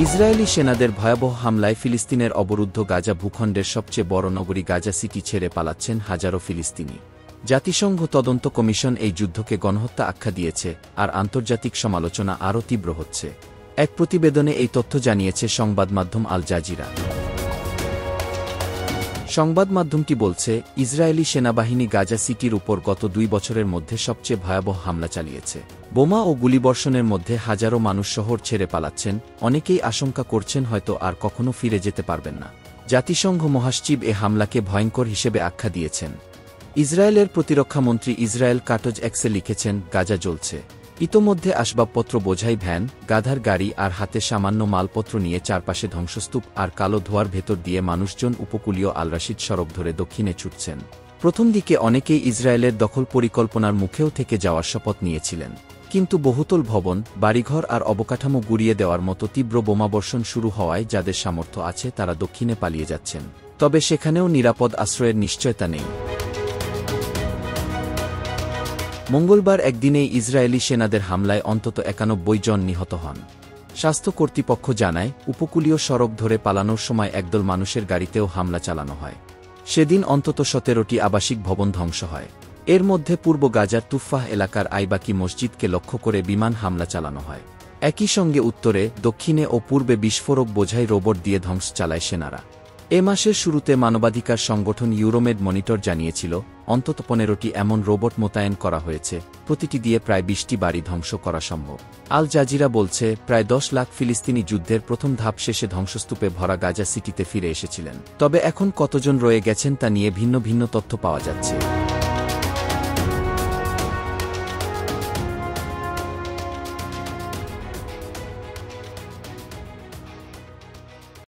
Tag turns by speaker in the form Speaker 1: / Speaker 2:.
Speaker 1: Israeli সেনাদের ভয়াবহ হামলায় ফিলিস্তিনের অবরুদ্ধ গাজা ভূখণ্ডের সবচেয়ে বড় নগরী গাজা সিটি ছেড়ে পালাচ্ছেন হাজারো ফিলিস্তিনি। জাতিসংঘ তদন্ত কমিশন এই যুদ্ধকে গণহত্যা আখ্যা দিয়েছে, আর আন্তর্জাতিক সমালোচনা আরও তীব্র হচ্ছে। এক প্রতিবেদনে এই তথ্য জানিয়েছে সংবাদমাধ্যম আল জাজিরা। সংবাদমাধ্যমটি বলছে, ইসরায়েলি সেনাবাহিনী গাজা সিটির উপর গত 2 বছরের মধ্যে সবচেয়ে ভয়াবহ হামলা চালিয়েছে। বোমা ও গুলিবর্ষণের মধ্যে হাজারো মানুষ শহর ছেড়ে পালাচ্ছেন, অনেকেই আশঙ্কা করছেন হয়তো আর কখনো ফিরে যেতে পারবেন না। জাতিসংঘ মহাসচিব এ হামলাকে ভয়ঙ্কর হিসেবে আখ্যা দিয়েছেন। ইসরায়েলের প্রতিরক্ষামন্ত্রী ইসরায়েল কাটজ এক্সে লিখেছেন, গাজা জ্বলছে। ইতোমধ্যে আসবাবপত্র বোঝাই ভ্যান, গাধার গাড়ি আর হাতে সামান্য মালপত্র নিয়ে চারপাশে ধ্বংসস্তূপ আর কালো ধোঁয়ার ভেতর দিয়ে মানুষজন উপকূলীয় আল রাশিদ সড়ক ধরে দক্ষিণে ছুটছেন। প্রথম দিকে অনেকেই ইসরায়েলের দখল পরিকল্পনার মুখেও থেকে যাওয়ার শপথ নিয়েছিলেন, কিন্তু বহুতল ভবন, বাড়িঘর আর অবকাঠামো গুড়িয়ে দেওয়ার মতো তীব্র বোমাবর্ষণ শুরু হওয়ায় যাদের সামর্থ্য আছে তারা দক্ষিণে পালিয়ে যাচ্ছেন, তবে সেখানেও নিরাপদ আশ্রয়ের নিশ্চয়তা নেই। মঙ্গলবার একদিনেই ইসরায়েলি সেনাদের হামলায় অন্তত 91 জন নিহত হন। স্বাস্থ্য কর্তৃপক্ষ জানায়, উপকূলীয় সড়ক ধরে পালানোর সময় একদল মানুষের গাড়িতেও হামলা চালানো হয়। সেদিন অন্তত 17টি আবাসিক ভবন ধ্বংস হয়। এর মধ্যে পূর্ব গাজার তুফাহ এলাকার আইবাকি মসজিদকে লক্ষ্য করে বিমান হামলা চালানো হয়। একই সঙ্গে উত্তরে, দক্ষিণে ও পূর্বে বিস্ফোরক বোঝাই রোবট দিয়ে ধ্বংস চালায় সেনারা। এ মাসের শুরুতে মানবাধিকার সংগঠন ইউরোমেড মনিটর জানিয়েছিল, অন্তত 15টি এমন রোবট মোতায়েন করা হয়েছে, প্রতিটি দিয়ে প্রায় 20টি বাড়ি ধ্বংস করা সম্ভব। আল জাজিরা বলছে, প্রায় 10 লাখ ফিলিস্তিনি যুদ্ধের প্রথম ধাপ শেষে ধ্বংসস্তূপে ভরা গাজা সিটিতে ফিরে এসেছিলেন। তবে এখন কতজন রয়ে গেছেন তা নিয়ে ভিন্ন ভিন্ন তথ্য পাওয়া যাচ্ছে।